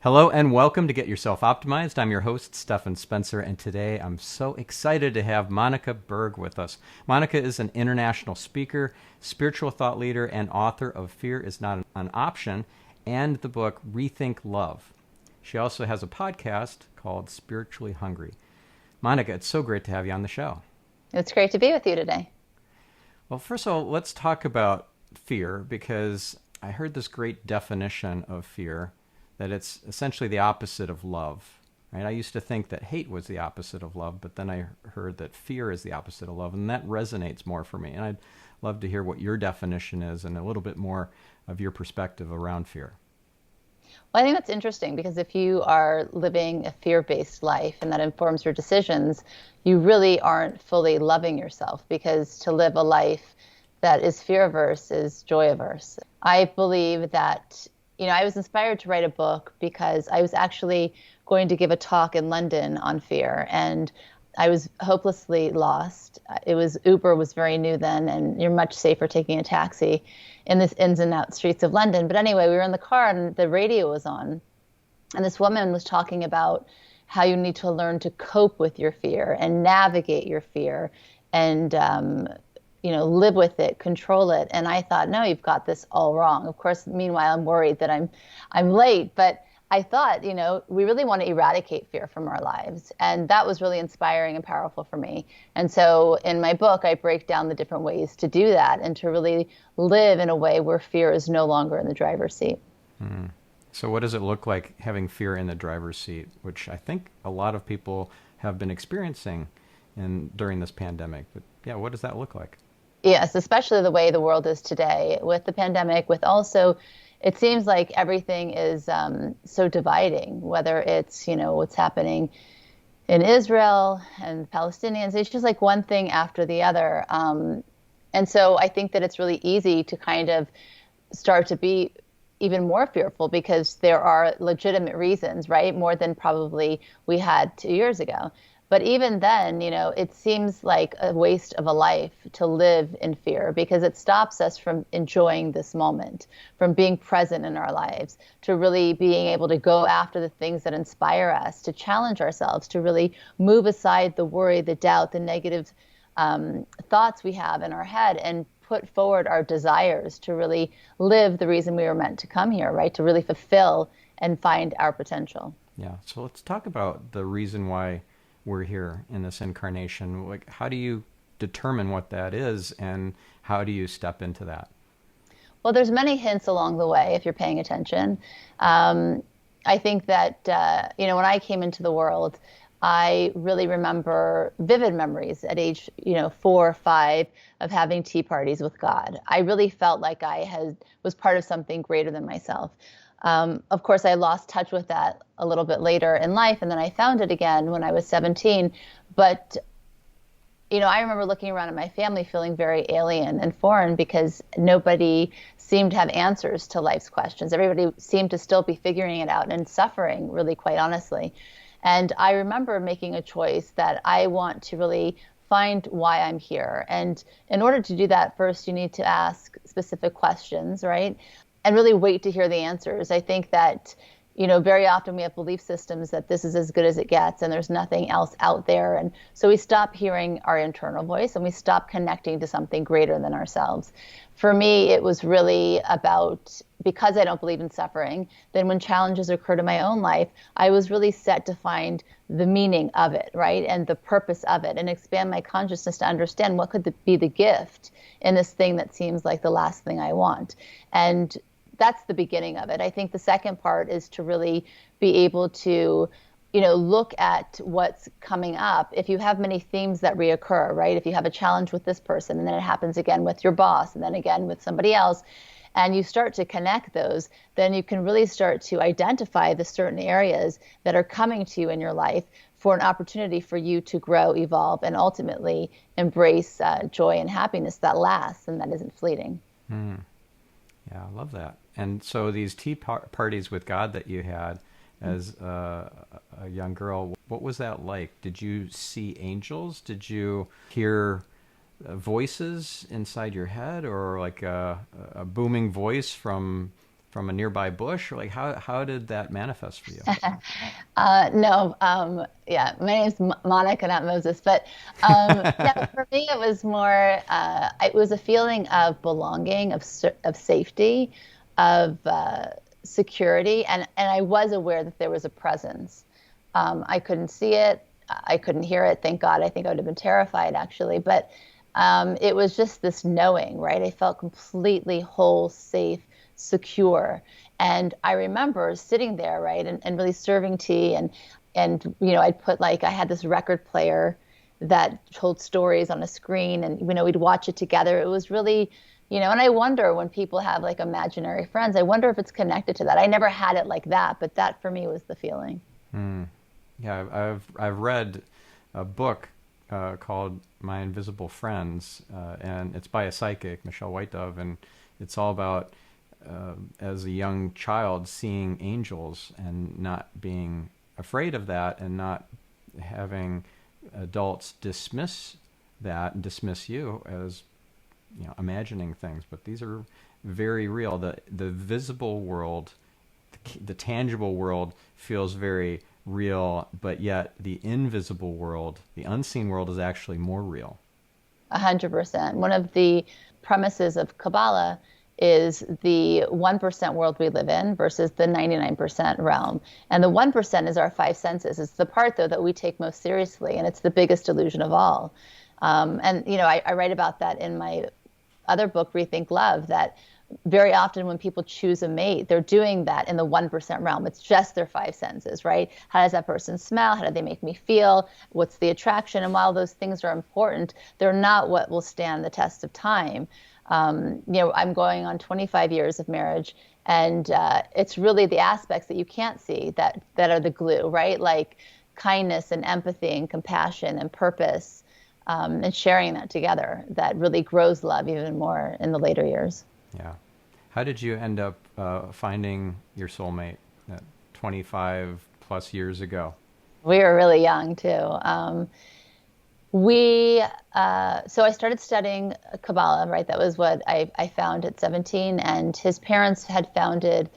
Hello and welcome to Get Yourself Optimized. I'm your host, Stephan Spencer, and today I'm so excited to have Monica Berg with us. Monica is an international speaker, spiritual thought leader, and author of Fear is Not an Option and the book Rethink Love. She also has a podcast called Spiritually Hungry. Monica, it's so great to have you on the show. It's great to be with you today. Well, first of all, let's talk about fear, because I heard this great definition of fear, that it's essentially the opposite of love, right? I used to think that hate was the opposite of love, but then I heard that fear is the opposite of love, and that resonates more for me. And I'd love to hear what your definition is and a little bit more of your perspective around fear. Well, I think that's interesting because if you are living a fear-based life and that informs your decisions, you really aren't fully loving yourself, because to live a life that is fear-averse is joy-averse. I believe that I was inspired to write a book because I was actually going to give a talk in London on fear, and I was hopelessly lost. Uber was very new then, and you're much safer taking a taxi in this ins and out streets of London. But anyway, we were in the car and the radio was on, and this woman was talking about how you need to learn to cope with your fear and navigate your fear and live with it, control it. And I thought, no, you've got this all wrong. Of course, meanwhile, I'm worried that I'm late. But I thought, we really want to eradicate fear from our lives. And that was really inspiring and powerful for me. And so in my book, I break down the different ways to do that and to really live in a way where fear is no longer in the driver's seat. Mm. So what does it look like having fear in the driver's seat, which I think a lot of people have been experiencing during this pandemic? But yeah, what does that look like? Yes, especially the way the world is today with the pandemic, with also, it seems like everything is so dividing, whether it's, what's happening in Israel and Palestinians. It's just like one thing after the other. And so I think that it's really easy to kind of start to be even more fearful because there are legitimate reasons, right? More than probably we had 2 years ago. But even then, it seems like a waste of a life to live in fear, because it stops us from enjoying this moment, from being present in our lives, to really being able to go after the things that inspire us, to challenge ourselves, to really move aside the worry, the doubt, the negative thoughts we have in our head, and put forward our desires to really live the reason we were meant to come here, right? To really fulfill and find our potential. Yeah. So let's talk about the reason why we're here in this incarnation. Like, how do you determine what that is, and how do you step into that? Well, there's many hints along the way if you're paying attention. I think that, when I came into the world, I really remember vivid memories at age, 4 or 5 of having tea parties with God. I really felt like I was part of something greater than myself. Of course, I lost touch with that a little bit later in life, and then I found it again when I was 17. But, I remember looking around at my family feeling very alien and foreign, because nobody seemed to have answers to life's questions. Everybody seemed to still be figuring it out and suffering, really, quite honestly. And I remember making a choice that I want to really find why I'm here. And in order to do that, first, you need to ask specific questions, right? And really wait to hear the answers. I think that, very often we have belief systems that this is as good as it gets and there's nothing else out there. And so we stop hearing our internal voice and we stop connecting to something greater than ourselves. For me, it was really about, because I don't believe in suffering, then when challenges occurred in my own life, I was really set to find the meaning of it, right? And the purpose of it, and expand my consciousness to understand what could be the gift in this thing that seems like the last thing I want. And that's the beginning of it. I think the second part is to really be able to, look at what's coming up. If you have many themes that reoccur, right? If you have a challenge with this person, and then it happens again with your boss, and then again with somebody else, and you start to connect those, then you can really start to identify the certain areas that are coming to you in your life for an opportunity for you to grow, evolve, and ultimately embrace joy and happiness that lasts and that isn't fleeting. Mm. Yeah, I love that. And so these tea parties with God that you had as a young girl, what was that like? Did you see angels? Did you hear voices inside your head, or like a booming voice from from a nearby bush? Or like how did that manifest for you? No, yeah, my name's Monica, not Moses. But no, for me, it was more, it was a feeling of belonging, of safety, of security. And I was aware that there was a presence. I couldn't see it. I couldn't hear it. Thank God. I think I would have been terrified, actually. But it was just this knowing, right? I felt completely whole, safe, secure. And I remember sitting there, right, and really serving tea. And I'd put, like, I had this record player that told stories on a screen, and, we'd watch it together. It was really, and I wonder, when people have like imaginary friends, I wonder if it's connected to that. I never had it like that, but that for me was the feeling. Yeah, I've read a book called My Invisible Friends, and it's by a psychic, Michelle White Dove, and it's all about as a young child seeing angels and not being afraid of that, and not having adults dismiss that and dismiss you as imagining things. But these are very real. The visible world, the tangible world feels very real, but yet the invisible world, the unseen world, is actually more real. 100%. One of the premises of Kabbalah is the 1% world we live in versus the 99% realm. And the 1% is our five senses. It's the part, though, that we take most seriously, and it's the biggest illusion of all. I write about that in my other book, Rethink Love, that very often when people choose a mate, they're doing that in the 1% realm. It's just their five senses, right? How does that person smell? How do they make me feel? What's the attraction? And while those things are important, they're not what will stand the test of time. I'm going on 25 years of marriage, and it's really the aspects that you can't see that are the glue, right? Like kindness and empathy and compassion and purpose, and sharing that together, that really grows love even more in the later years. Yeah. How did you end up finding your soulmate 25 plus years ago? We were really young too. So I started studying Kabbalah, right? That was what I found at 17, and his parents had founded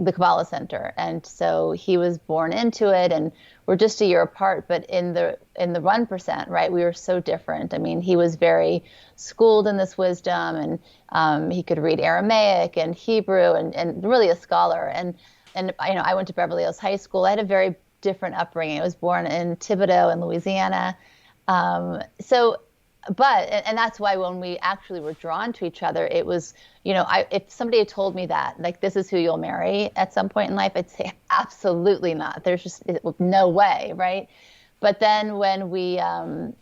the Kabbalah Centre, and so he was born into it, and we're just a year apart. But in the 1%, right, we were so different. I mean, he was very schooled in this wisdom, and he could read Aramaic and Hebrew, and really a scholar. And I went to Beverly Hills High School. I had a very different upbringing. I was born in Thibodaux in Louisiana. And that's why when we actually were drawn to each other, it was, if somebody had told me that, like, this is who you'll marry at some point in life, I'd say absolutely not. There's just no way, right? But then when we, and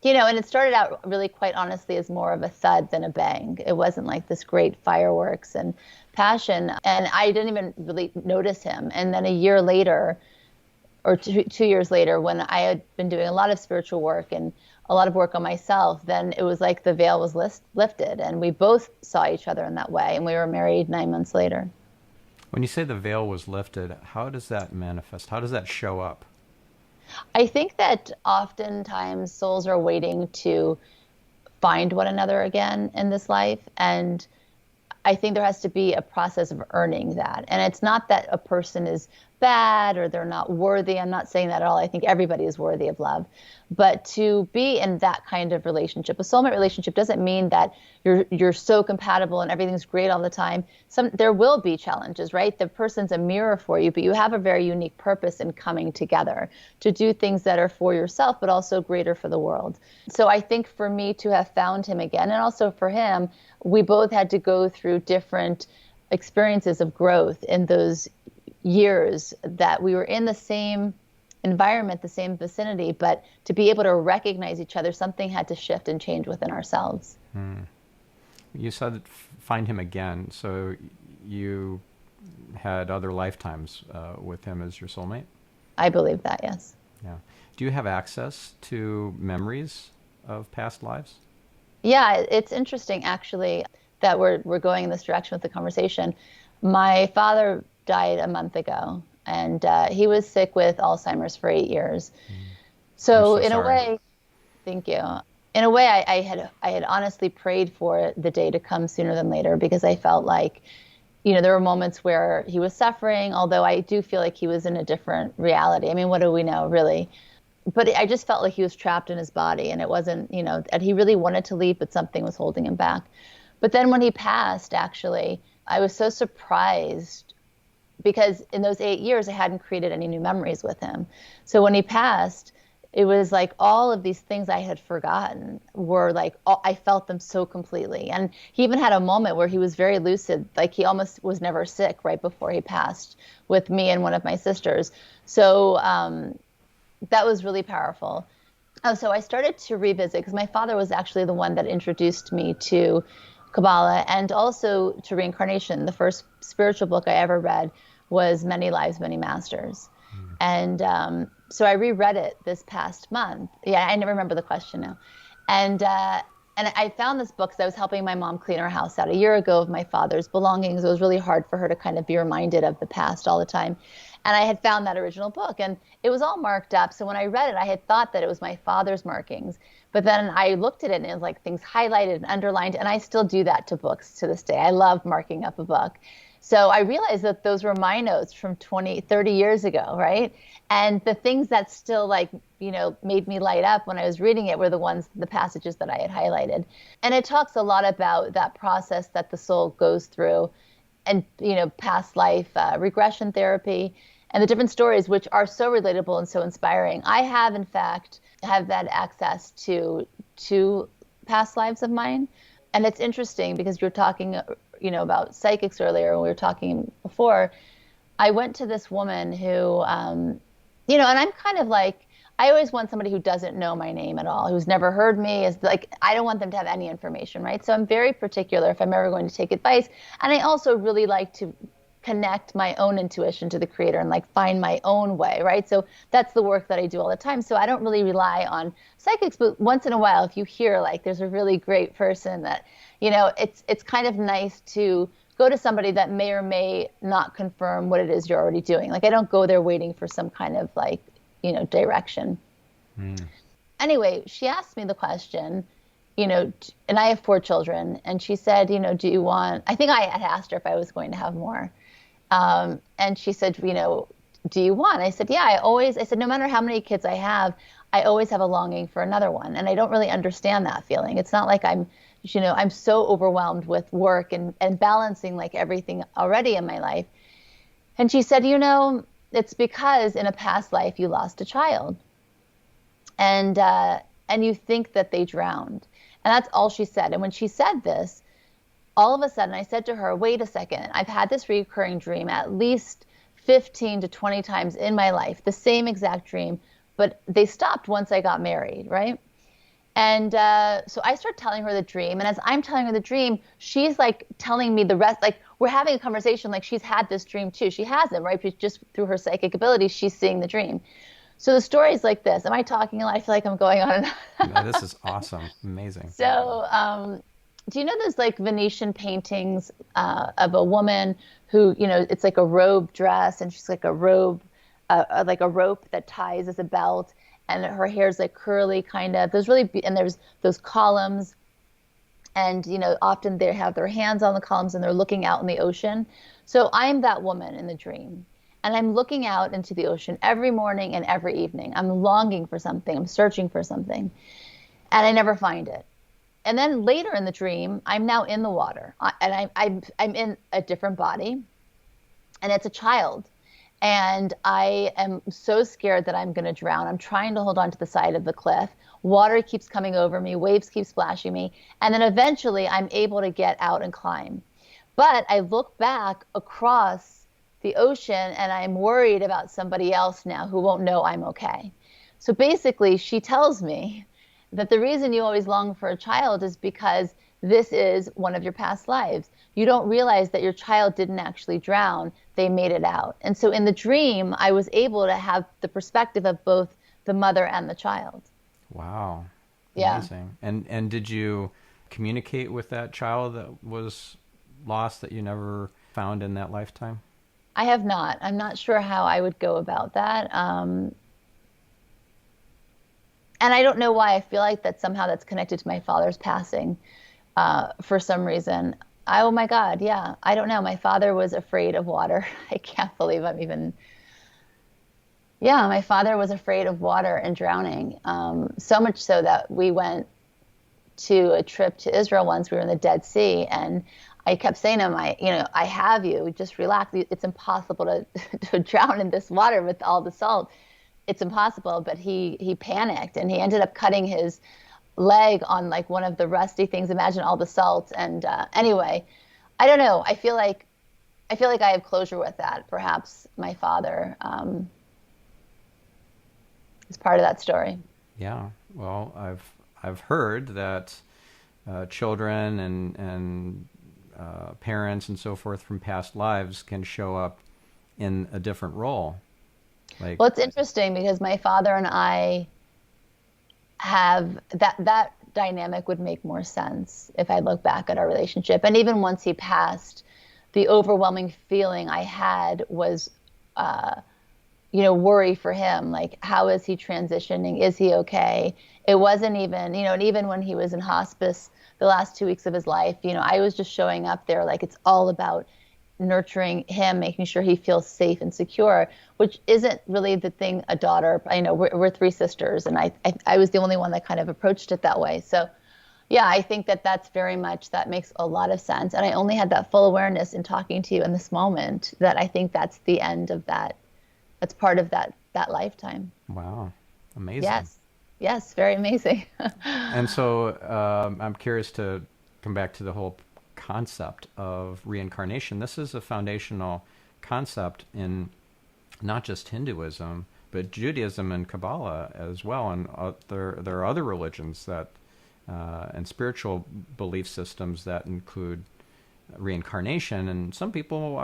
it started out really, quite honestly, as more of a thud than a bang. It wasn't like this great fireworks and passion. And I didn't even really notice him. And then a year later, or 2 years later, when I had been doing a lot of spiritual work and a lot of work on myself, then it was like the veil was lifted, and we both saw each other in that way, and we were married 9 months later. When you say the veil was lifted, how does that manifest? How does that show up? I think that oftentimes souls are waiting to find one another again in this life, and I think there has to be a process of earning that. And it's not that a person is bad or they're not worthy. I'm not saying that at all. I think everybody is worthy of love. But to be in that kind of relationship, a soulmate relationship, doesn't mean that you're so compatible and everything's great all the time. There will be challenges, right? The person's a mirror for you, but you have a very unique purpose in coming together to do things that are for yourself, but also greater for the world. So I think for me to have found him again, and also for him, we both had to go through different experiences of growth in those years that we were in the same environment, the same vicinity, but to be able to recognize each other, something had to shift and change within ourselves. You said find him again, so you had other lifetimes with him as your soulmate? I believe that, yes. Yeah. Do you have access to memories of past lives? Yeah, it's interesting, actually, that we're going in this direction with the conversation. My father died a month ago, and he was sick with Alzheimer's for 8 years. So in sorry. A way, thank you. In a way, I had honestly prayed for the day to come sooner than later, because I felt like there were moments where he was suffering, although I do feel like he was in a different reality. I mean, what do we know, really? But I just felt like he was trapped in his body, and it wasn't, and he really wanted to leave, but something was holding him back. But then when he passed, actually, I was so surprised because in those 8 years, I hadn't created any new memories with him. So when he passed, it was like all of these things I had forgotten were like, I felt them so completely. And he even had a moment where he was very lucid, like he almost was never sick right before he passed with me and one of my sisters. So that was really powerful. Oh, so I started to revisit because my father was actually the one that introduced me to Kabbalah and also to Reincarnation. The first spiritual book I ever read was Many Lives, Many Masters. And so I reread it this past month. Yeah, I never remember the question now. And I found this book because I was helping my mom clean her house out a year ago of my father's belongings. It was really hard for her to kind of be reminded of the past all the time. And I had found that original book, and it was all marked up. So when I read it, I had thought that it was my father's markings. But then I looked at it, and it was like things highlighted and underlined, and I still do that to books to this day. I love marking up a book. So I realized that those were my notes from 20, 30 years ago, right? And the things that still made me light up when I was reading it were the passages that I had highlighted. And it talks a lot about that process that the soul goes through and, past life regression therapy and the different stories, which are so relatable and so inspiring. I have, in fact, have that access to past lives of mine. And it's interesting because you're talking, about psychics earlier, and we were talking before. I went to this woman who, and I'm kind of like, I always want somebody who doesn't know my name at all, who's never heard me. Is like, I don't want them to have any information, right? So I'm very particular if I'm ever going to take advice. And I also really like to connect my own intuition to the creator and like find my own way, right? So that's the work that I do all the time. So I don't really rely on psychics, but once in a while, if you hear like there's a really great person that, it's kind of nice to go to somebody that may or may not confirm what it is you're already doing. Like I don't go there waiting for some kind of like, direction. Anyway, she asked me the question, and I have 4 children, and she said, do you want, I think I had asked her if I was going to have more. And she said, do you want? I said, yeah, I said, no matter how many kids I always have a longing for another one. And I don't really understand that feeling. It's not like I'm so overwhelmed with work and balancing like everything already in my life. And she said, it's because in a past life you lost a child and you think that they drowned. And that's all she said. And when she said this, all of a sudden I said to her, wait a second, I've had this recurring dream at least 15 to 20 times in my life, the same exact dream, but they stopped once I got married, right? And so I start telling her the dream. And as I'm telling her the dream, she's like telling me the rest. Like we're having a conversation like she's had this dream too. She hasn't, right? But just through her psychic abilities, she's seeing the dream. So the story is like this. Am I talking a lot? I feel like I'm going on and on. No, this is awesome. Amazing. So do you know those like Venetian paintings of a woman who, it's like a robe dress and she's like a robe, like a rope that ties as a belt. And her hair's like curly kind of. And there's those columns. And, often they have their hands on the columns and they're looking out in the ocean. So I'm that woman in the dream. And I'm looking out into the ocean every morning and every evening. I'm longing for something. I'm searching for something. And I never find it. And then later in the dream, I'm now in the water. And I'm in a different body. And it's a child. And I am so scared that I'm going to drown. I'm trying to hold on to the side of the cliff. Water keeps coming over me. Waves keep splashing me. And then eventually I'm able to get out and climb. But I look back across the ocean and I'm worried about somebody else now who won't know I'm okay. So basically she tells me that the reason you always long for a child is because this is one of your past lives. You don't realize that your child didn't actually drown. They made it out. And so in the dream, I was able to have the perspective of both the mother and the child. Wow. Yeah. Amazing. And did you communicate with that child that was lost that you never found in that lifetime? I have not. I'm not sure how I would go about that. And I don't know why. I feel like that somehow that's connected to my father's passing for some reason. Oh my God, yeah. I don't know. My father was afraid of water. I can't believe I'm even. Yeah, my father was afraid of water and drowning. So much so that we went to a trip to Israel once. We were in the Dead Sea, and I kept saying to him, I have you. Just relax. It's impossible to to drown in this water with all the salt. It's impossible. But he panicked, and he ended up cutting his leg on like one of the rusty things. Imagine all the salt. And anyway, I don't know. I feel like I have closure with that. Perhaps my father is part of that story. Yeah. Well, I've heard that children and parents and so forth from past lives can show up in a different role. Like, Well, it's interesting because my father and I have that dynamic would make more sense if I look back at our relationship. And even once he passed, the overwhelming feeling I had was, worry for him. Like, how is he transitioning? Is he okay? It wasn't even, and even when he was in hospice the last 2 weeks of his life, I was just showing up there like it's all about nurturing him, making sure he feels safe and secure, which isn't really the thing a daughter, I know we're three sisters, and I was the only one that kind of approached it that way. So yeah, I think that's very much, that makes a lot of sense. And I only had that full awareness in talking to you in this moment that I think that's the end of that. That's part of that lifetime. wow, amazing. Yes. Yes, very amazing. And so I'm curious to come back to the whole concept of reincarnation. This is a foundational concept in not just Hinduism, but Judaism and Kabbalah as well. And there are other religions that and spiritual belief systems that include reincarnation. And some people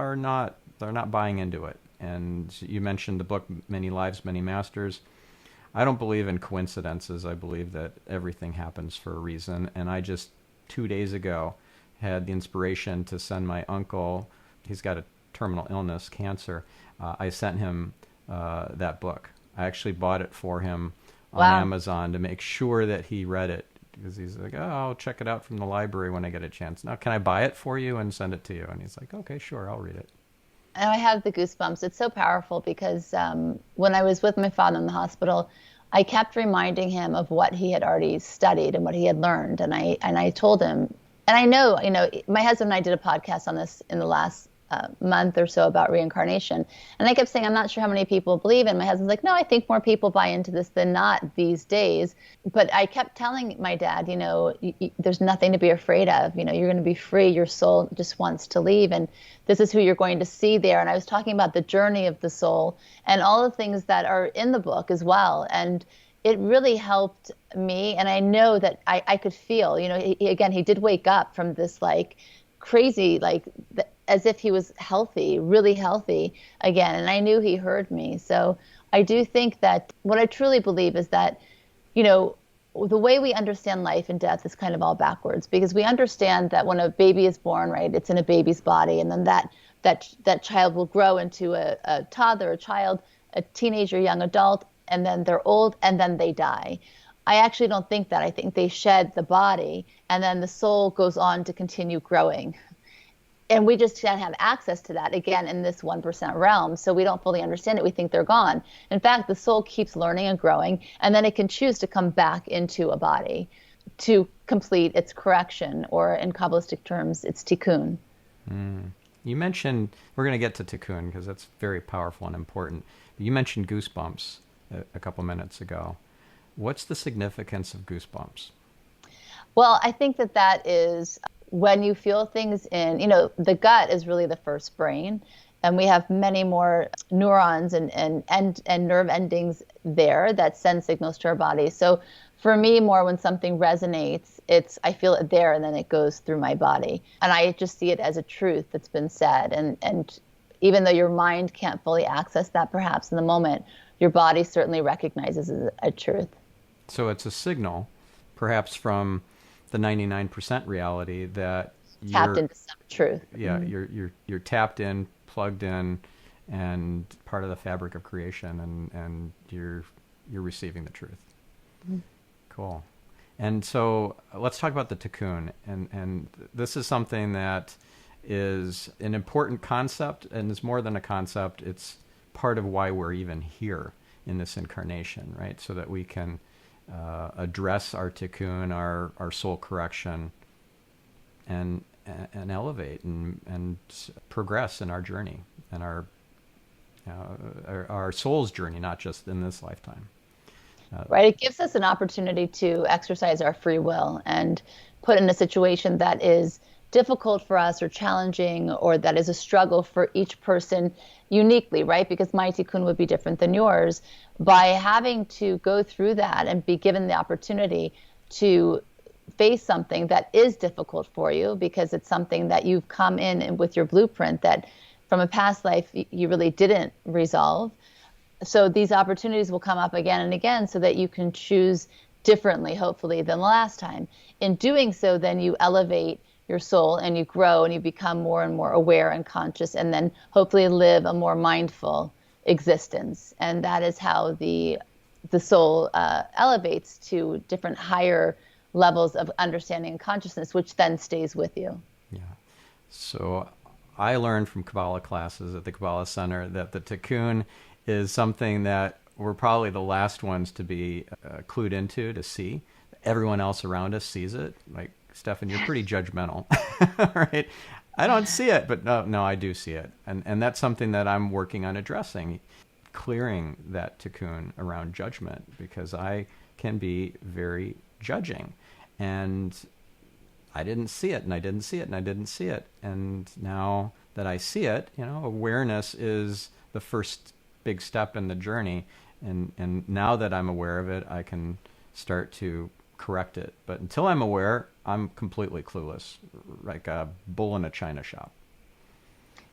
they're not buying into it. And you mentioned the book Many Lives, Many Masters. I don't believe in coincidences. I believe that everything happens for a reason. And I just 2 days ago had the inspiration to send my uncle, he's got a terminal illness, cancer. I sent him that book. I actually bought it for him on Wow. Amazon to make sure that he read it, because he's like, oh, I'll check it out from the library when I get a chance. Now, can I buy it for you and send it to you? And he's like, okay, sure, I'll read it. And I have the goosebumps. It's so powerful because when I was with my father in the hospital, I kept reminding him of what he had already studied and what he had learned. And I told him, and I know, my husband and I did a podcast on this in the last month or so about reincarnation. And I kept saying, I'm not sure how many people believe it. My husband's like, no, I think more people buy into this than not these days. But I kept telling my dad, there's nothing to be afraid of. You're going to be free. Your soul just wants to leave. And this is who you're going to see there. And I was talking about the journey of the soul and all the things that are in the book as well. And it really helped me. And I know that I could feel, he did wake up from this like crazy, like as if he was healthy, really healthy again. And I knew he heard me. So I do think that what I truly believe is that, the way we understand life and death is kind of all backwards, because we understand that when a baby is born, right, it's in a baby's body, and then that child will grow into a toddler, a child, a teenager, young adult, and then they're old, and then they die. I actually don't think that. I think they shed the body, and then the soul goes on to continue growing. And we just can't have access to that, again, in this 1% realm. So we don't fully understand it. We think they're gone. In fact, the soul keeps learning and growing, and then it can choose to come back into a body to complete its correction, or in Kabbalistic terms, its tikkun. You mentioned, we're going to get to Tikkun because that's very powerful and important. You mentioned goosebumps a couple minutes ago. What's the significance of goosebumps? Well, I think that is when you feel things in, the gut is really the first brain, and we have many more neurons and nerve endings there that send signals to our body. So for me, more when something resonates, I feel it there, and then it goes through my body. And I just see it as a truth that's been said. And even though your mind can't fully access that perhaps in the moment, your body certainly recognizes it as a truth. So it's a signal, perhaps from the 99% reality that Tapped into some truth. Yeah, you're tapped in, plugged in, and part of the fabric of creation, and you're receiving the truth. Cool. And so let's talk about the Tikkun. And this is something that is an important concept, and it's more than a concept. It's part of why we're even here in this incarnation, right? So that we can address our Tikkun, our soul correction, and elevate and progress in our journey and our soul's journey, not just in this lifetime. Right. It gives us an opportunity to exercise our free will and put in a situation that is difficult for us or challenging, or that is a struggle for each person uniquely, right? Because my tikkun would be different than yours. By having to go through that and be given the opportunity to face something that is difficult for you, because it's something that you've come in with your blueprint that from a past life you really didn't resolve. So these opportunities will come up again and again so that you can choose differently, hopefully, than the last time. In doing so, then you elevate your soul and you grow and you become more and more aware and conscious, and then hopefully live a more mindful existence. And that is how the soul elevates to different higher levels of understanding and consciousness, which then stays with you. Yeah. So I learned from Kabbalah classes at the Kabbalah Centre that the Tikkun is something that we're probably the last ones to be clued into, to see. Everyone else around us sees it. Like, Stephan, you're pretty judgmental, right? I don't see it, but no, I do see it. And that's something that I'm working on addressing, clearing that Tikkun around judgment, because I can be very judging. And I didn't see it, and I didn't see it, and I didn't see it. And now that I see it, awareness is the first big step in the journey. And now that I'm aware of it, I can start to correct it. But until I'm aware, I'm completely clueless, like a bull in a china shop.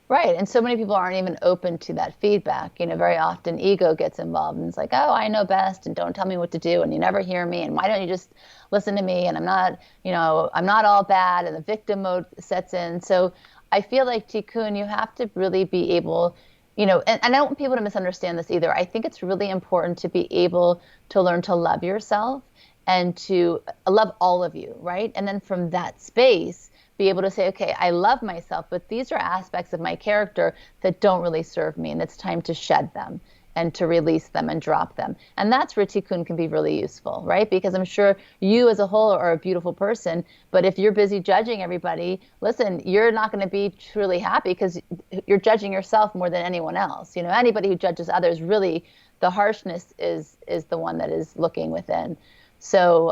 Right. And so many people aren't even open to that feedback. Very often ego gets involved and it's like, oh, I know best and don't tell me what to do and you never hear me and why don't you just listen to me, and I'm not all bad, and the victim mode sets in. So I feel like Tikkun, you have to really be able, and I don't want people to misunderstand this either. I think it's really important to be able to learn to love yourself and to love all of you, right? And then from that space, be able to say, okay, I love myself, but these are aspects of my character that don't really serve me, and it's time to shed them and to release them and drop them. And that's where Tikkun can be really useful, right? Because I'm sure you as a whole are a beautiful person, but if you're busy judging everybody, listen, you're not going to be truly happy because you're judging yourself more than anyone else. Anybody who judges others, really, the harshness is the one that is looking within. So,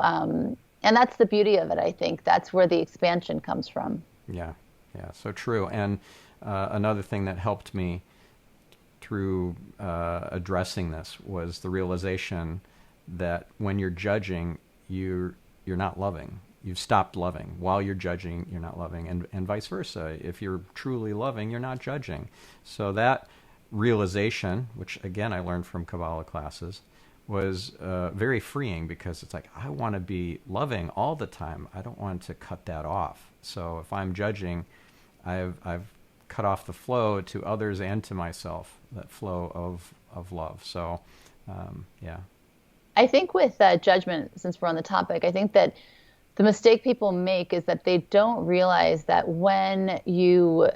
and that's the beauty of it, I think. That's where the expansion comes from. Yeah, so true. And another thing that helped me through addressing this was the realization that when you're judging, you're not loving. You've stopped loving. While you're judging, you're not loving, and vice versa. If you're truly loving, you're not judging. So that realization, which again I learned from Kabbalah classes, was very freeing, because it's like, I want to be loving all the time. I don't want to cut that off. So if I'm judging, I've cut off the flow to others and to myself, that flow of love. So, yeah. I think with judgment, since we're on the topic, I think that the mistake people make is that they don't realize that when you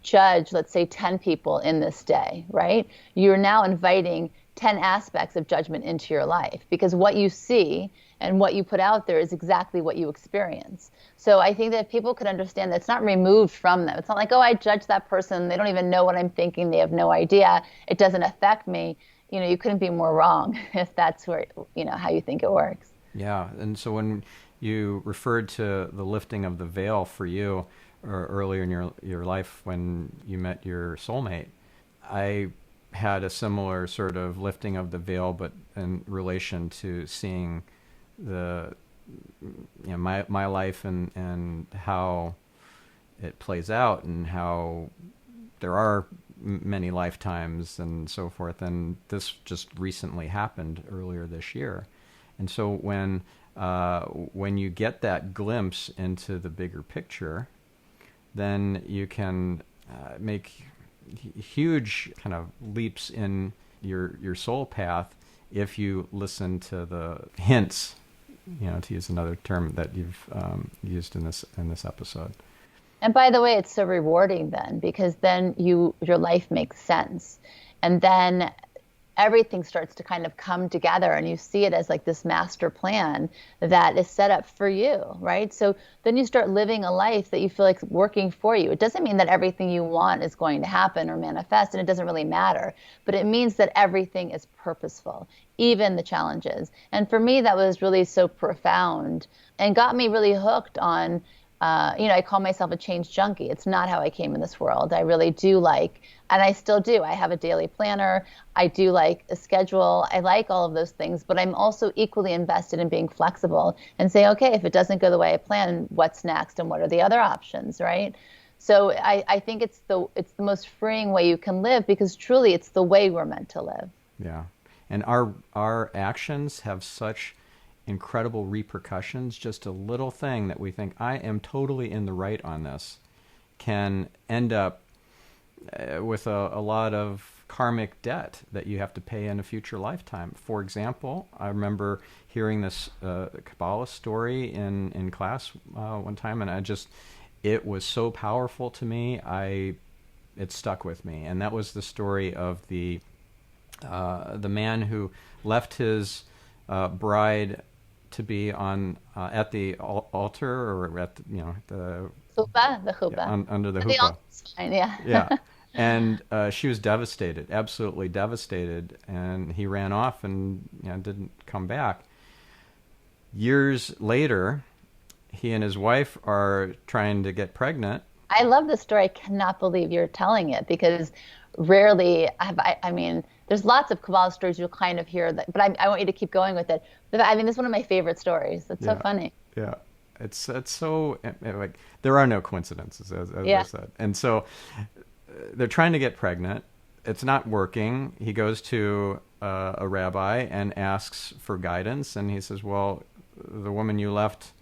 judge, let's say 10 people in this day, right? You're now inviting 10 aspects of judgment into your life, because what you see and what you put out there is exactly what you experience. So I think that if people could understand that it's not removed from them. It's not like, oh, I judge that person. They don't even know what I'm thinking. They have no idea. It doesn't affect me. You couldn't be more wrong if that's where, how you think it works. Yeah. And so when you referred to the lifting of the veil for you, or earlier in your life when you met your soulmate, I had a similar sort of lifting of the veil, but in relation to seeing my life and how it plays out, and how there are many lifetimes and so forth. And this just recently happened earlier this year. And so when you get that glimpse into the bigger picture, then you can make huge kind of leaps in your soul path if you listen to the hints to use another term that you've used in this episode. And by the way, it's so rewarding then, because then your life makes sense. And then everything starts to kind of come together, and you see it as like this master plan that is set up for you, right? So then you start living a life that you feel like is working for you. It doesn't mean that everything you want is going to happen or manifest, and it doesn't really matter, but it means that everything is purposeful, even the challenges. And for me, that was really so profound and got me really hooked on I call myself a change junkie. It's not how I came in this world. I really do like, and I still do. I have a daily planner. I do like a schedule. I like all of those things, but I'm also equally invested in being flexible and saying, okay, if it doesn't go the way I plan, what's next and what are the other options, right? So I think it's the most freeing way you can live, because truly it's the way we're meant to live. Yeah. And our actions have such incredible repercussions. Just a little thing that we think, I am totally in the right on this, can end up with a lot of karmic debt that you have to pay in a future lifetime. For example, I remember hearing this Kabbalah story in class one time, and it was so powerful to me. It stuck with me, and that was the story of the man who left his bride to be on at the altar, or at the chuppah, under the chuppah. Yeah. Yeah. And she was devastated, absolutely devastated, and he ran off and didn't come back. Years later, he and his wife are trying to get pregnant. I love this story. I cannot believe you're telling it, because rarely have I mean, there's lots of Kabbalah stories you'll kind of hear that, but I want you to keep going with it. But I mean, this is one of my favorite stories. It's so funny. Yeah. It's so, like, there are no coincidences, as I said. And so they're trying to get pregnant. It's not working. He goes to a rabbi and asks for guidance. And he says, well, the woman you left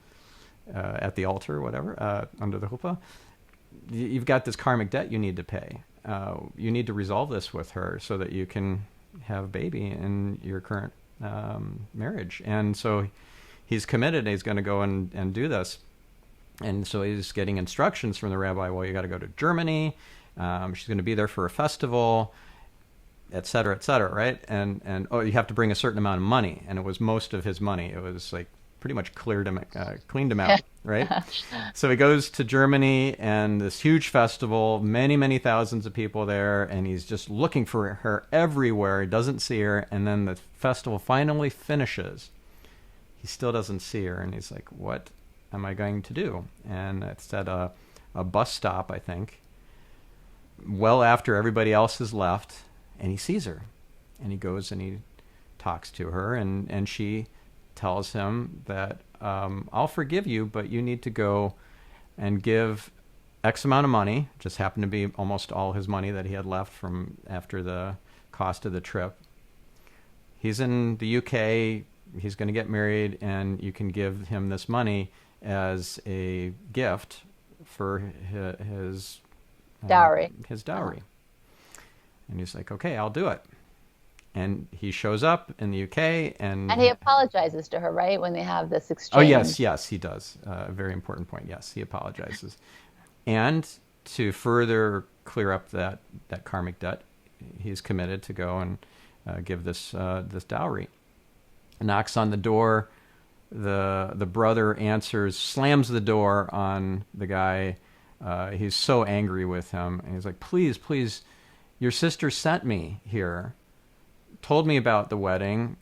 at the altar, or whatever, under the chuppah, you've got this karmic debt you need to pay. You need to resolve this with her so that you can have a baby in your current marriage. And so he's committed. He's going to go and do this. And so he's getting instructions from the rabbi. Well, you got to go to Germany. She's going to be there for a festival, et cetera, right? And you have to bring a certain amount of money. And it was most of his money. It was like pretty much cleaned him out, right? So he goes to Germany, and this huge festival, many, many thousands of people there, and he's just looking for her everywhere. He doesn't see her, and then the festival finally finishes. He still doesn't see her, and he's like, what am I going to do? And it's at a bus stop, I think, well after everybody else has left, and he sees her. And he goes and he talks to her, and she tells him that I'll forgive you, but you need to go and give X amount of money. Just happened to be almost all his money that he had left from after the cost of the trip. He's in the UK. He's going to get married, and you can give him this money as a gift for his dowry. And he's like, okay, I'll do it. And he shows up in the UK, and he apologizes to her, right, when they have this exchange. Oh, yes, he does. A very important point. Yes, he apologizes. And to further clear up that karmic debt, he's committed to go and give this dowry. Knocks on the door. The brother answers, slams the door on the guy. He's so angry with him, and he's like, please, your sister sent me here, told me about the wedding.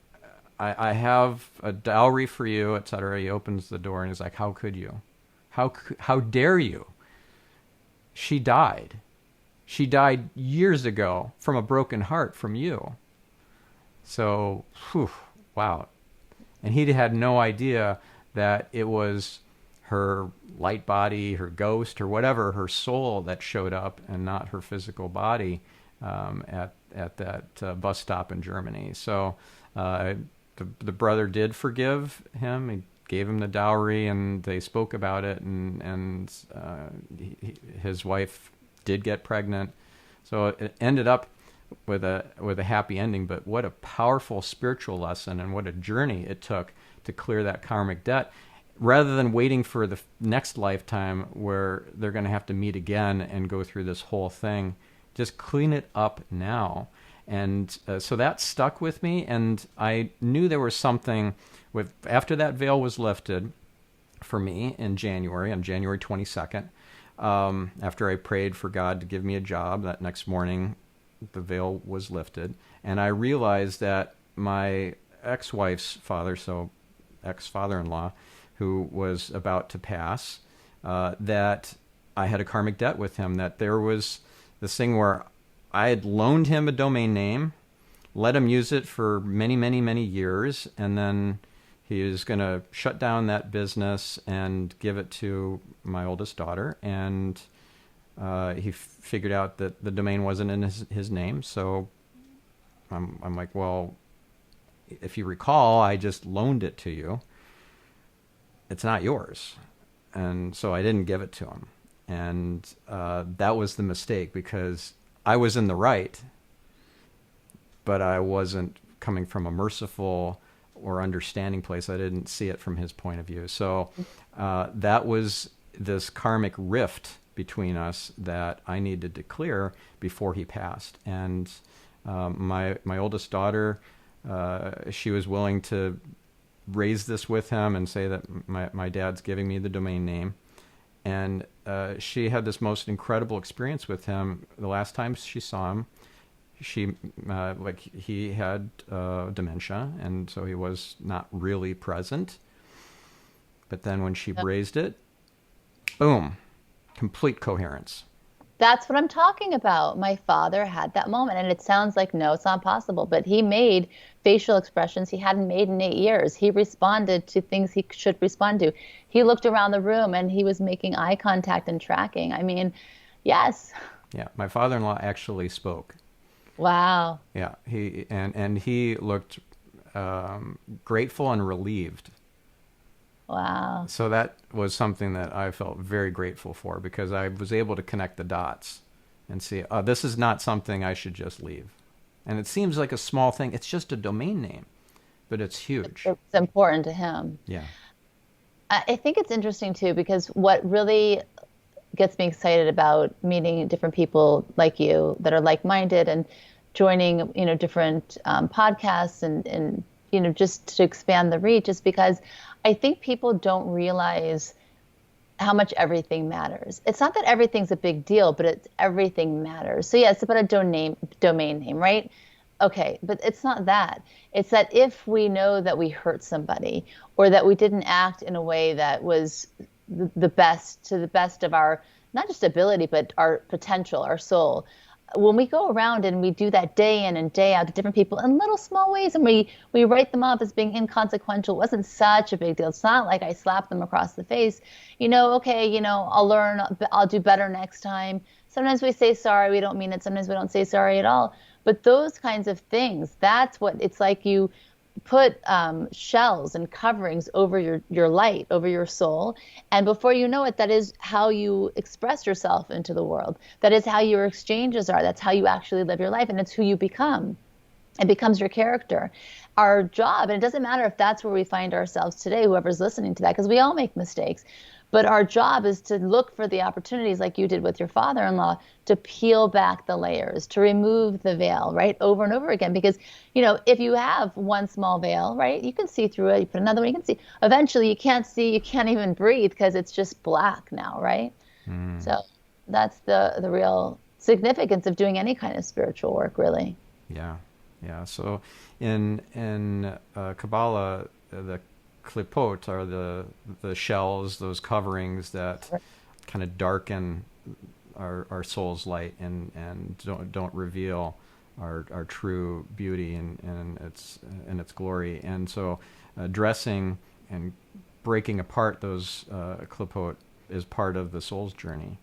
I have a dowry for you, etc. He opens the door and he's like, how could you? How dare you? She died. She died years ago from a broken heart from you. So, wow. And he had no idea that it was her light body, her ghost, or whatever, her soul that showed up, and not her physical body at that bus stop in Germany. So the brother did forgive him. He gave him the dowry, and they spoke about it, and his wife did get pregnant. So it ended up with a happy ending, but what a powerful spiritual lesson and what a journey it took to clear that karmic debt, rather than waiting for the next lifetime where they're going to have to meet again and go through this whole thing. Just clean it up now. And so that stuck with me, and I knew there was something with, after that veil was lifted for me in January, on January 22nd, after I prayed for God to give me a job, that next morning the veil was lifted, and I realized that my ex-wife's father, so ex-father-in-law, who was about to pass, that I had a karmic debt with him, that there was this thing where I had loaned him a domain name, let him use it for many, many, many years, and then he was going to shut down that business and give it to my oldest daughter. And he figured out that the domain wasn't in his name. So I'm like, well, if you recall, I just loaned it to you. It's not yours. And so I didn't give it to him. And that was the mistake, because I was in the right, but I wasn't coming from a merciful or understanding place. I didn't see it from his point of view. So that was this karmic rift between us that I needed to clear before he passed. And my oldest daughter, she was willing to raise this with him and say that my dad's giving me the domain name. And she had this most incredible experience with him. The last time she saw him, he had dementia, and so he was not really present. But then when she raised it, boom, complete coherence. That's what I'm talking about. My father had that moment, and it sounds like, no, it's not possible, but he made facial expressions he hadn't made in 8 years. He responded to things he should respond to. He looked around the room and he was making eye contact and tracking. I mean, yes. Yeah, my father-in-law actually spoke. Wow. Yeah, he looked grateful and relieved. Wow. So that was something that I felt very grateful for, because I was able to connect the dots and see, this is not something I should just leave. And it seems like a small thing. It's just a domain name, but it's huge. It's important to him. Yeah. I think it's interesting too, because what really gets me excited about meeting different people like you that are like-minded and joining, different podcasts and just to expand the reach, is because I think people don't realize how much everything matters. It's not that everything's a big deal, but it's everything matters. So yeah, it's about a domain name, right? Okay, but it's not that. It's that if we know that we hurt somebody, or that we didn't act in a way that was the best, to the best of our, not just ability, but our potential, our soul, when we go around and we do that day in and day out to different people in little small ways, and we write them off as being inconsequential, it wasn't such a big deal. It's not like I slapped them across the face. Okay, I'll learn, I'll do better next time. Sometimes we say sorry, we don't mean it. Sometimes we don't say sorry at all. But those kinds of things, that's what it's like. You put shells and coverings over your light, over your soul. And before you know it, that is how you express yourself into the world. That is how your exchanges are. That's how you actually live your life. And it's who you become. It becomes your character. Our job, and it doesn't matter if that's where we find ourselves today, whoever's listening to that, because we all make mistakes. But our job is to look for the opportunities, like you did with your father-in-law, to peel back the layers, to remove the veil, right, over and over again. Because, if you have one small veil, right, you can see through it. You put another one, you can see. Eventually, you can't see, you can't even breathe, because it's just black now, right? So that's the real significance of doing any kind of spiritual work, really. Yeah. So in Kabbalah, the klipot are the shells, those coverings that kind of darken our soul's light and don't reveal our true beauty and its glory. And so dressing and breaking apart those klipot is part of the soul's journey.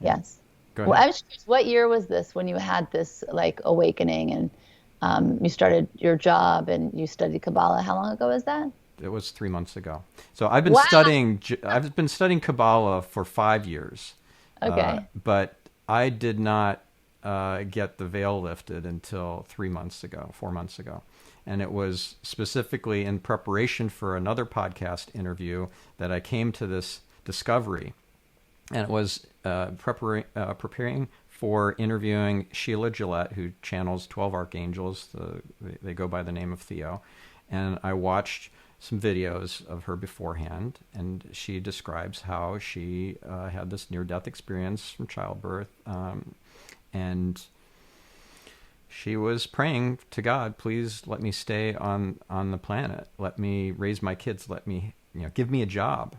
Yes. Go ahead. Well, I was curious, what year was this when you had this awakening and you started your job and you studied Kabbalah? How long ago was that? It was 3 months ago. So I've been studying Kabbalah for 5 years. Okay. But I did not get the veil lifted until 4 months ago. And it was specifically in preparation for another podcast interview that I came to this discovery. And it was preparing for interviewing Sheila Gillette, who channels 12 archangels. They go by the name of Theo. And I watched some videos of her beforehand, and she describes how she had this near-death experience from childbirth. And she was praying to God, please let me stay on the planet. Let me raise my kids. Let me, give me a job.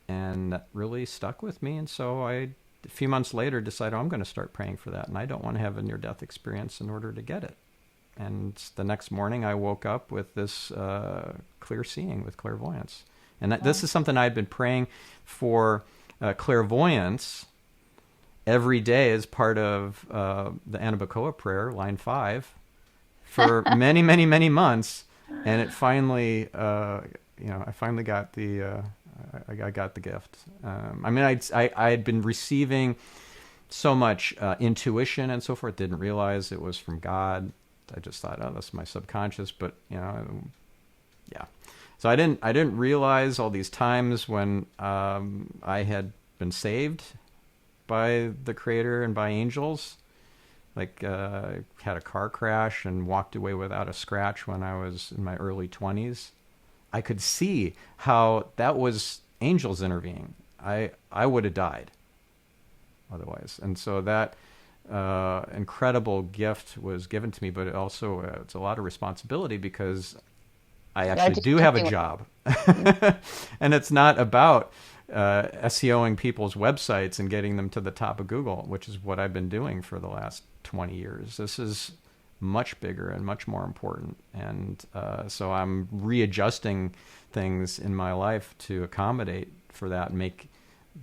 And that really stuck with me. And so a few months later, decided I'm going to start praying for that. And I don't want to have a near-death experience in order to get it. And the next morning, I woke up with this clear seeing, with clairvoyance. And this is something I'd been praying for, clairvoyance every day as part of the Anabacoa prayer, line 5, for many, many, many months. And it finally, I finally got I got the gift. I had been receiving so much intuition and so forth, didn't realize it was from God. I just thought, oh, that's my subconscious, but yeah. So I didn't realize all these times when I had been saved by the Creator and by angels. Like had a car crash and walked away without a scratch when I was in my early 20s. I could see how that was angels intervening. I would have died otherwise. And so that incredible gift was given to me, but it's a lot of responsibility because I actually do have a job. And it's not about SEOing people's websites and getting them to the top of Google, which is what I've been doing for the last 20 years. This is much bigger and much more important. And so I'm readjusting things in my life to accommodate for that and make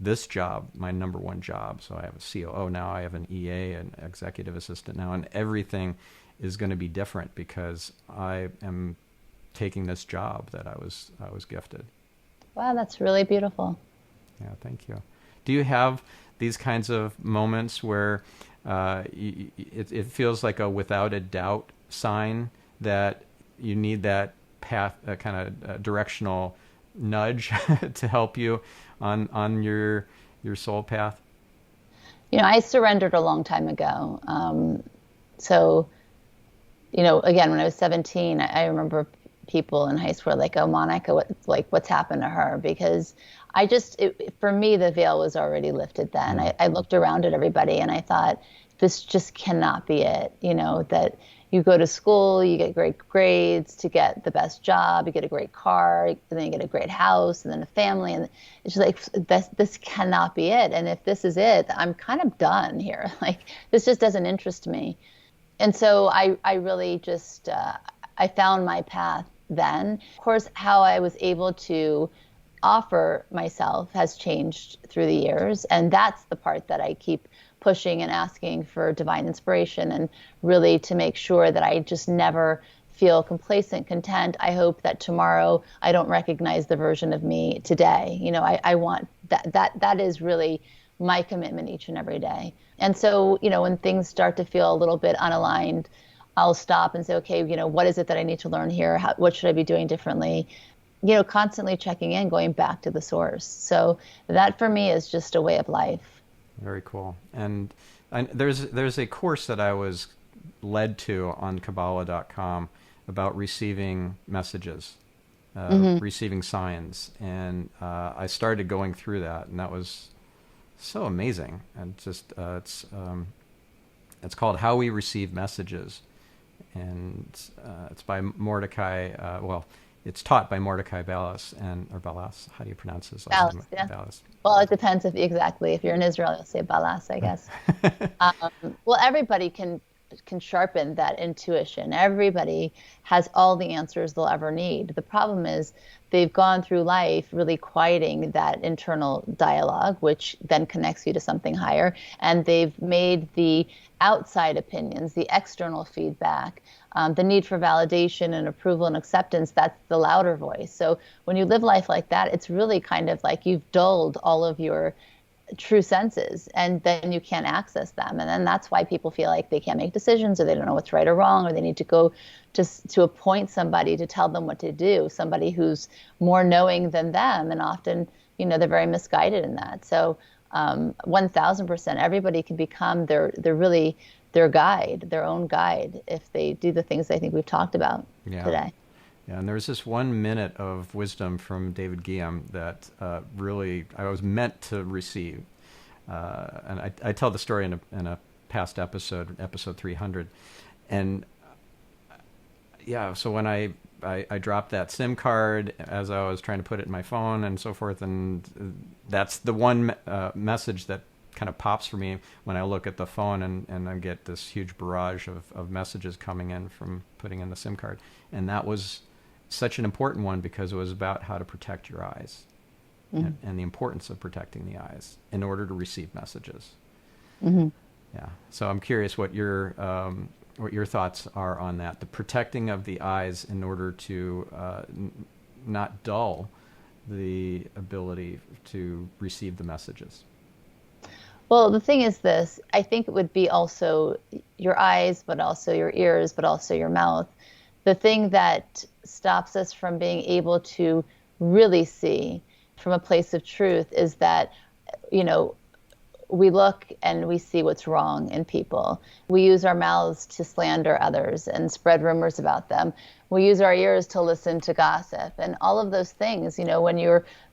this job my number one job. So I have a COO now, I have an EA, an executive assistant now, and everything is going to be different because I am taking this job that I was gifted. Wow, that's really beautiful. Yeah, thank you. Do you have these kinds of moments where it feels like a without a doubt sign that you need that path, kind of directional nudge to help you on your soul path? I surrendered a long time ago. So, again, when I was 17, I remember people in high school were like, "Oh, Monica, what's happened to her?" Because for me, the veil was already lifted then. I looked around at everybody and I thought, this just cannot be it. That you go to school, you get great grades to get the best job, you get a great car, and then you get a great house, and then a family, and it's just like this cannot be it. And if this is it, I'm kind of done here. Like this just doesn't interest me. And so I really just I found my path then. Of course, how I was able to offer myself has changed through the years, and that's the part that I keep pushing and asking for divine inspiration, and really to make sure that I just never feel complacent, content. I hope that tomorrow I don't recognize the version of me today. I want that is really my commitment each and every day. And so, when things start to feel a little bit unaligned, I'll stop and say, okay, what is it that I need to learn here? What should I be doing differently? Constantly checking in, going back to the source. So that for me is just a way of life. Very cool. And there's a course that I was led to on Kabbalah.com about receiving messages, receiving signs. And I started going through that, and that was so amazing. And just it's called How We Receive Messages. And it's by Mordecai, it's taught by Mordecai Ballas, or Ballas. How do you pronounce his last name? Yeah. Ballas. Well, it depends if you're in Israel, you'll say Ballas, I guess. Well, everybody can sharpen that intuition. Everybody has all the answers they'll ever need. The problem is they've gone through life really quieting that internal dialogue, which then connects you to something higher. And they've made the outside opinions, the external feedback, the need for validation and approval and acceptance, that's the louder voice. So when you live life like that, it's really kind of like you've dulled all of your true senses, and then you can't access them. And then that's why people feel like they can't make decisions, or they don't know what's right or wrong, or they need to go to appoint somebody to tell them what to do, somebody who's more knowing than them. And often, they're very misguided in that. So 1000%, everybody can become their guide, their own guide, if they do the things I think we've talked about today. Yeah, and there's this 1 minute of wisdom from David Guillaume that really I was meant to receive. And I tell the story in a past episode 300. And yeah, so when I dropped that SIM card as I was trying to put it in my phone and so forth, and that's the one message that kind of pops for me when I look at the phone, and I get this huge barrage of messages coming in from putting in the SIM card. And that was such an important one because it was about how to protect your eyes and the importance of protecting the eyes in order to receive messages. Mm-hmm. Yeah. So I'm curious what your thoughts are on that, the protecting of the eyes in order to not dull the ability to receive the messages. Well, the thing is this, I think it would be also your eyes, but also your ears, but also your mouth. The thing that stops us from being able to really see from a place of truth is that, we look and we see what's wrong in people. We use our mouths to slander others and spread rumors about them. We use our ears to listen to gossip and all of those things.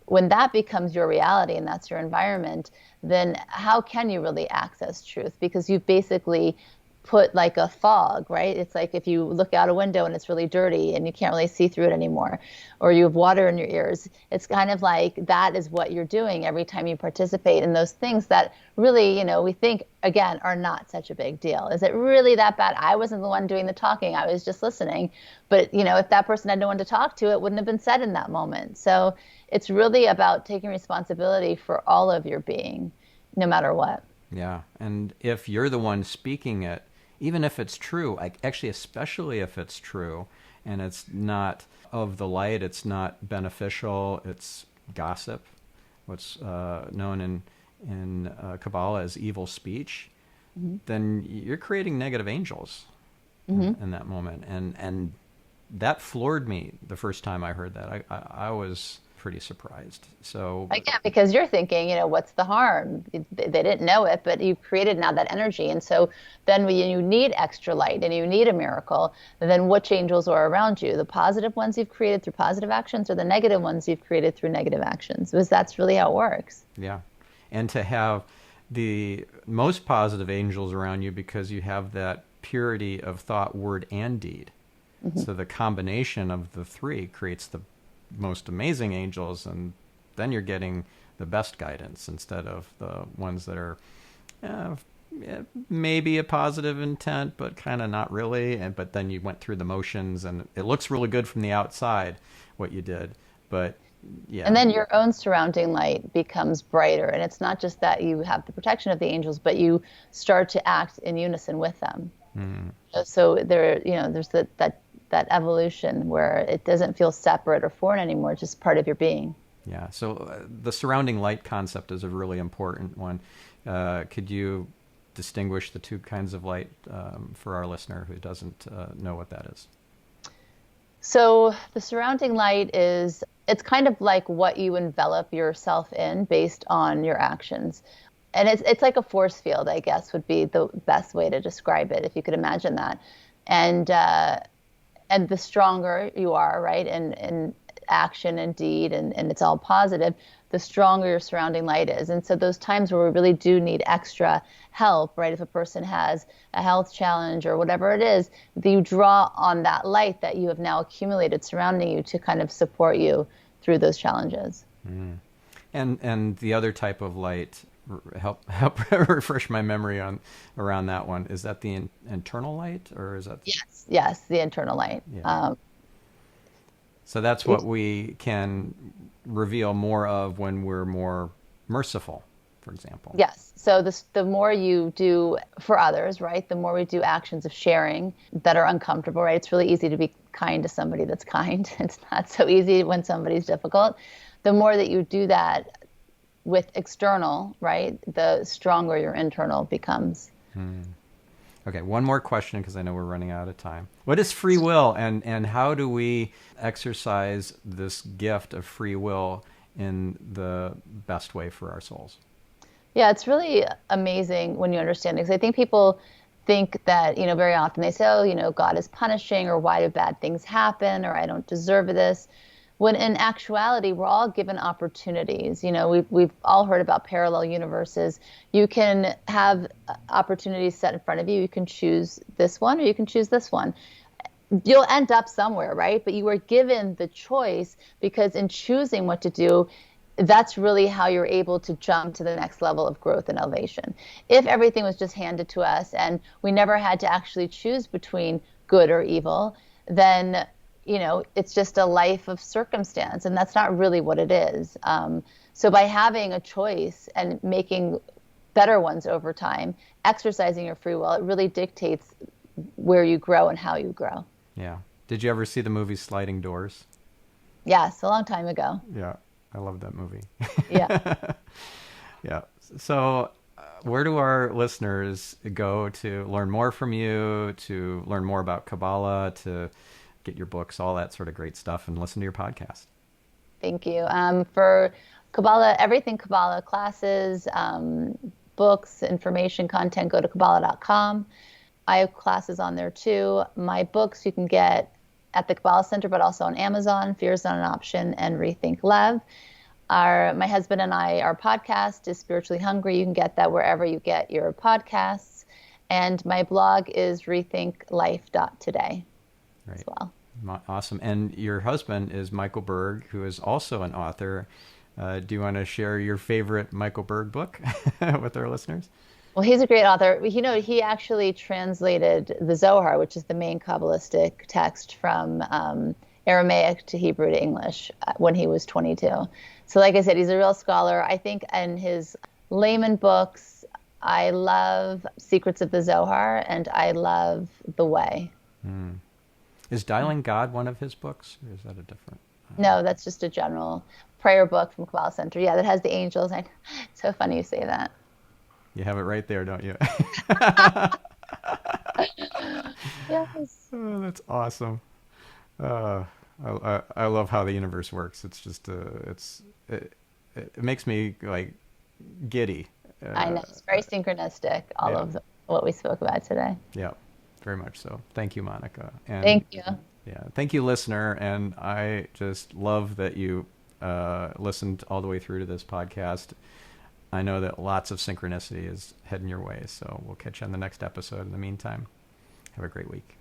When that becomes your reality and that's your environment, then how can you really access truth? Because you've basically put like a fog, right? It's like if you look out a window and it's really dirty and you can't really see through it anymore, or you have water in your ears. It's kind of like that is what you're doing every time you participate in those things that really, we think, again, are not such a big deal. Is it really that bad? I wasn't the one doing the talking. I was just listening. But, if that person had no one to talk to, it wouldn't have been said in that moment. So it's really about taking responsibility for all of your being, no matter what. Yeah. And if you're the one speaking it, even if it's true, actually, especially if it's true and it's not of the light, it's not beneficial, it's gossip, what's known in Kabbalah as evil speech, then you're creating negative angels in that moment. And that floored me the first time I heard that. I was pretty surprised. So again, because you're thinking, what's the harm? They didn't know it, but you've created now that energy. And so then when you need extra light and you need a miracle, then which angels are around you? The positive ones you've created through positive actions, or the negative ones you've created through negative actions? Because that's really how it works. Yeah. And to have the most positive angels around you because you have that purity of thought, word, and deed. So the combination of the three creates the most amazing angels, and then you're getting the best guidance instead of the ones that are maybe a positive intent but kind of not really, but then you went through the motions and it looks really good from the outside what you did, but yeah. And then your own surrounding light becomes brighter, and it's not just that you have the protection of the angels, but you start to act in unison with them. So there's that evolution where it doesn't feel separate or foreign anymore. It's just part of your being. Yeah. So the surrounding light concept is a really important one. Could you distinguish the two kinds of light for our listener who doesn't know what that is? So the surrounding light it's kind of like what you envelop yourself in based on your actions. And it's like a force field, I guess, would be the best way to describe it, if you could imagine that. And the stronger you are, right, in action and deed, and it's all positive, the stronger your surrounding light is. And so those times where we really do need extra help, right, if a person has a health challenge or whatever it is, you draw on that light that you have now accumulated surrounding you to kind of support you through those challenges. And the other type of light, help refresh my memory around that one. Is that the internal light, or is that? Yes, the internal light. Yeah. So that's what we can reveal more of when we're more merciful, for example. Yes. So the more you do for others, right, the more we do actions of sharing that are uncomfortable, right? It's really easy to be kind to somebody that's kind. It's not so easy when somebody's difficult. The more that you do that with external, right, the stronger your internal becomes. Okay, one more question because I know we're running out of time. What is free will, and how do we exercise this gift of free will in the best way for our souls? Yeah, it's really amazing when you understand it. Because I think people think that, very often they say, oh, God is punishing, or why do bad things happen, or I don't deserve this. When in actuality, we're all given opportunities. We've all heard about parallel universes. You can have opportunities set in front of you. You can choose this one, or you can choose this one. You'll end up somewhere, right? But you are given the choice, because in choosing what to do, that's really how you're able to jump to the next level of growth and elevation. If everything was just handed to us and we never had to actually choose between good or evil, then it's just a life of circumstance, and that's not really what it is. So by having a choice and making better ones over time, exercising your free will, it really dictates where you grow and how you grow. Yeah. Did you ever see the movie Sliding Doors? Yes, a long time ago. Yeah, I love that movie. Yeah. Yeah. So where do our listeners go to learn more from you, to learn more about Kabbalah, to get your books, all that sort of great stuff, and listen to your podcast? Thank you. For Kabbalah, everything Kabbalah, classes, books, information, content, go to Kabbalah.com. I have classes on there too. My books you can get at the Kabbalah Centre, but also on Amazon. Fear is Not an Option and Rethink Love. My husband and I, our podcast is Spiritually Hungry. You can get that wherever you get your podcasts. And my blog is rethinklife.today. Right. As well. Awesome. And your husband is Michael Berg, who is also an author. Do you want to share your favorite Michael Berg book with our listeners? Well, he's a great author. He actually translated the Zohar, which is the main Kabbalistic text, from Aramaic to Hebrew to English when he was 22. So like I said, he's a real scholar. I think in his layman books, I love Secrets of the Zohar, and I love The Way. Is Dialing God one of his books, or is that a different? No, that's just a general prayer book from Kabbalah Centre. Yeah, that has the angels. It's so funny you say that. You have it right there, don't you? Yes. Oh, that's awesome. I love how the universe works. It's just it makes me like giddy. I know, it's very synchronistic. All of what we spoke about today. Yeah, very much so. Thank you, Monica. And thank you. Yeah, thank you, listener. And I just love that you listened all the way through to this podcast. I know that lots of synchronicity is heading your way, so we'll catch you on the next episode. In the meantime, have a great week.